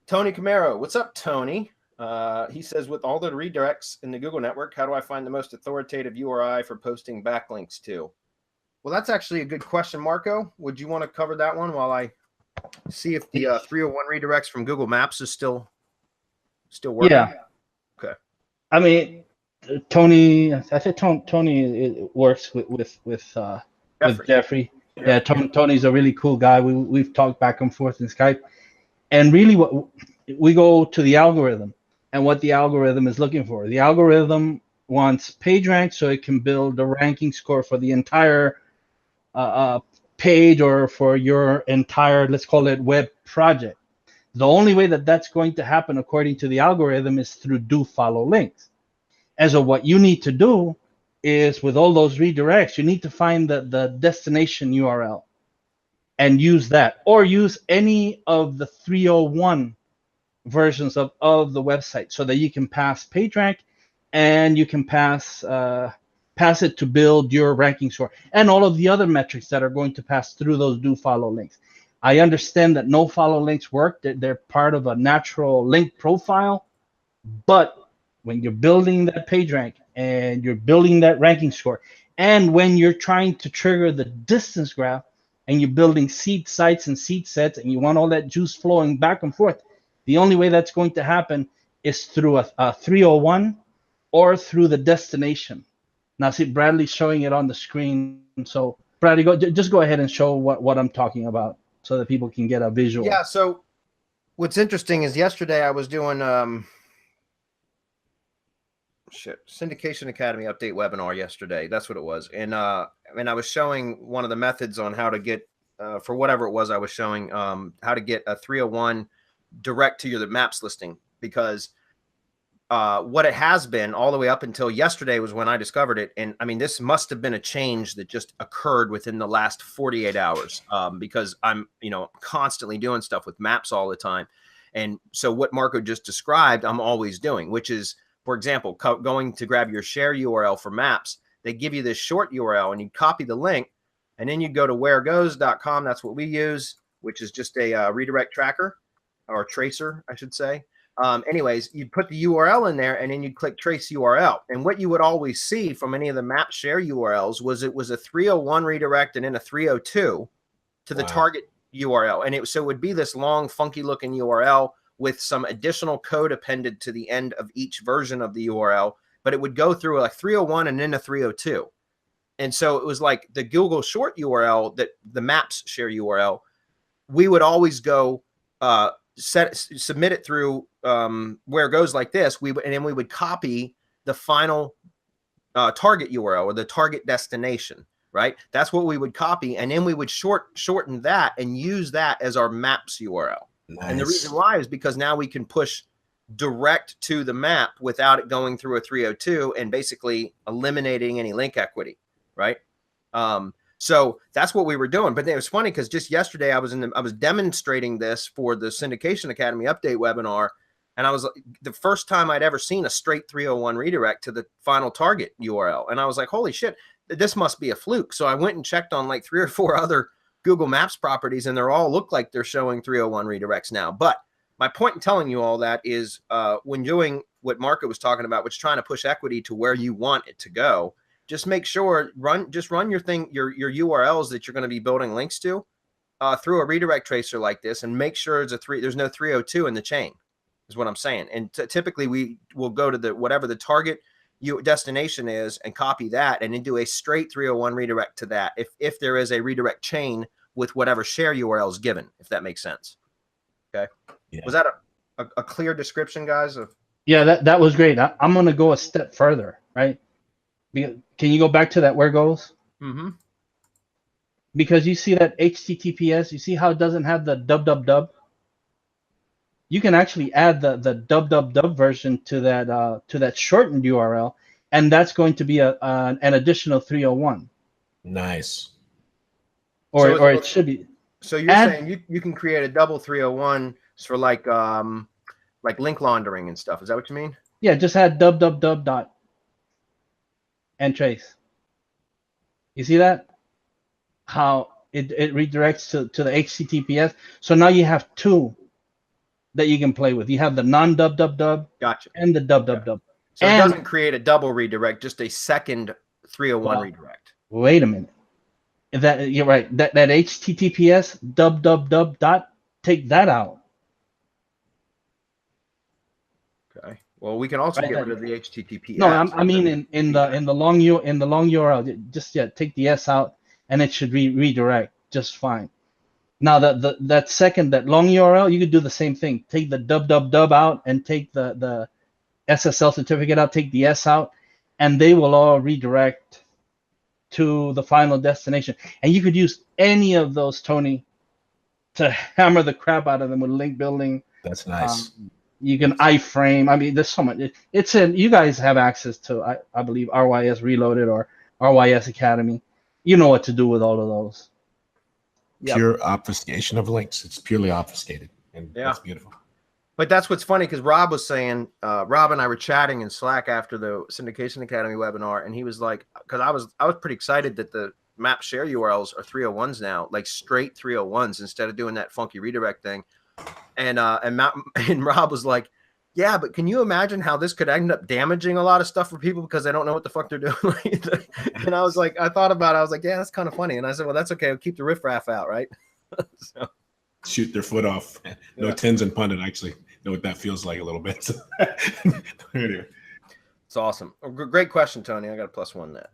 Tony Camaro, what's up, Tony? He says, with all the redirects in the Google network, how do I find the most authoritative URI for posting backlinks to? Well, that's actually a good question, Marco. Would you want to cover that one while I see if the 301 redirects from Google Maps is still working? Yeah. Okay. I mean, Tony, I think Tony works with Jeffrey. Yeah, Tony's a really cool guy. We've talked back and forth in Skype, and really, what we go to the algorithm and what the algorithm is looking for. The algorithm wants PageRank so it can build a ranking score for the entire page or for your entire, let's call it, web project. The only way that that's going to happen according to the algorithm is through do follow links. And so what you need to do is, with all those redirects, you need to find the destination URL and use that, or use any of the 301 versions of the website so that you can pass PageRank and you can pass it to build your ranking score and all of the other metrics that are going to pass through those do follow links. I understand that no follow links work. They're part of a natural link profile, but when you're building that PageRank and you're building that ranking score, and when you're trying to trigger the distance graph and you're building seed sites and seed sets and you want all that juice flowing back and forth, the only way that's going to happen is through a 301 or through the destination. Now, see, Bradley's showing it on the screen. So, Bradley, just go ahead and show what I'm talking about so that people can get a visual. Yeah, so what's interesting is yesterday I was doing Syndication Academy update webinar yesterday. That's what it was. And I was showing one of the methods on how to get, for whatever it was I was showing, how to get a 301 direct to your maps listing, because what it has been all the way up until yesterday was when I discovered it. And I mean, this must have been a change that just occurred within the last 48 hours, because I'm, constantly doing stuff with maps all the time. And so what Marco just described, I'm always doing, which is, for example, going to grab your share URL for maps. They give you this short URL and you copy the link, and then you go to wheregoes.com. That's what we use, which is just a redirect tracker or tracer, I should say. Anyways, you'd put the URL in there and then you'd click trace URL. And what you would always see from any of the map share URLs was it was a 301 redirect and then a 302 to the target URL. And it would be this long, funky looking URL with some additional code appended to the end of each version of the URL, but it would go through a 301 and then a 302. And so it was like the Google short URL, that the maps share URL, we would always go submit it through where it goes like this. And then we would copy the final target URL or the target destination, right? That's what we would copy. And then we would shorten that and use that as our maps URL. Nice. And the reason why is because now we can push direct to the map without it going through a 302 and basically eliminating any link equity, right? So that's what we were doing. But it was funny because just yesterday I was demonstrating this for the Syndication Academy update webinar, and I was the first time I'd ever seen a straight 301 redirect to the final target URL, and I was like, holy shit, this must be a fluke. So I went and checked on like 3 or 4 other Google Maps properties, and they're all look like they're showing 301 redirects now. But my point in telling you all that is when doing what Marco was talking about, which is trying to push equity to where you want it to go, just make sure run your thing, your URLs that you're going to be building links to through a redirect tracer like this, and make sure there's no 302 in the chain, is what I'm saying. And typically we will go to whatever the target destination is and copy that and then do a straight 301 redirect to that if there is a redirect chain with whatever share URL is given, if that makes sense. Okay. Yeah. Was that a clear description, guys? Yeah, that was great. I'm going to go a step further, right? Can you go back to that where goes? Mm-hmm. Because you see that HTTPS, you see how it doesn't have the www? You can actually add the www version to that shortened URL, and that's going to be an additional 301. Nice. Or it should be. So you're saying you can create a double 301 for like link laundering and stuff. Is that what you mean? Yeah, just add www and trace. You see that? How it redirects to the HTTPS. So now you have 2 that you can play with. You have the non-dub dub dub Gotcha. and the dub Okay. dub dub. So it And doesn't create a double redirect, just a second 301 well, redirect. wait a minute. That you're right. That HTTPS dub dub dub dot, take that out. Okay. Well, we can also Right, get that- rid of the HTTPS. No, I mean in the long URL, just take the S out, and it should redirect just fine. Now that second, that long URL, you could do the same thing. Take the dub dub dub out and take the SSL certificate out, take the S out, and they will all redirect to the final destination. And you could use any of those, Tony, to hammer the crap out of them with link building. That's nice. You can iframe. I mean, there's so much. It's in. You guys have access to, I believe, RYS Reloaded or RYS Academy. You know what to do with all of those. Pure obfuscation of links. It's purely obfuscated, and that's beautiful. But that's what's funny, because Rob was saying, Rob and I were chatting in Slack after the Syndication Academy webinar, and he was like, because I was pretty excited that the map share URLs are 301s now, like straight 301s instead of doing that funky redirect thing. And Rob was like, yeah, but can you imagine how this could end up damaging a lot of stuff for people because they don't know what the fuck they're doing? And I was like, I thought about it. I was like, yeah, that's kind of funny. And I said, well, that's okay. We'll keep the riffraff out, right? So. Shoot their foot off. No tens and pundit actually know what that feels like a little bit. So. Anyway. It's awesome. Great question, Tony. I got a +1 net.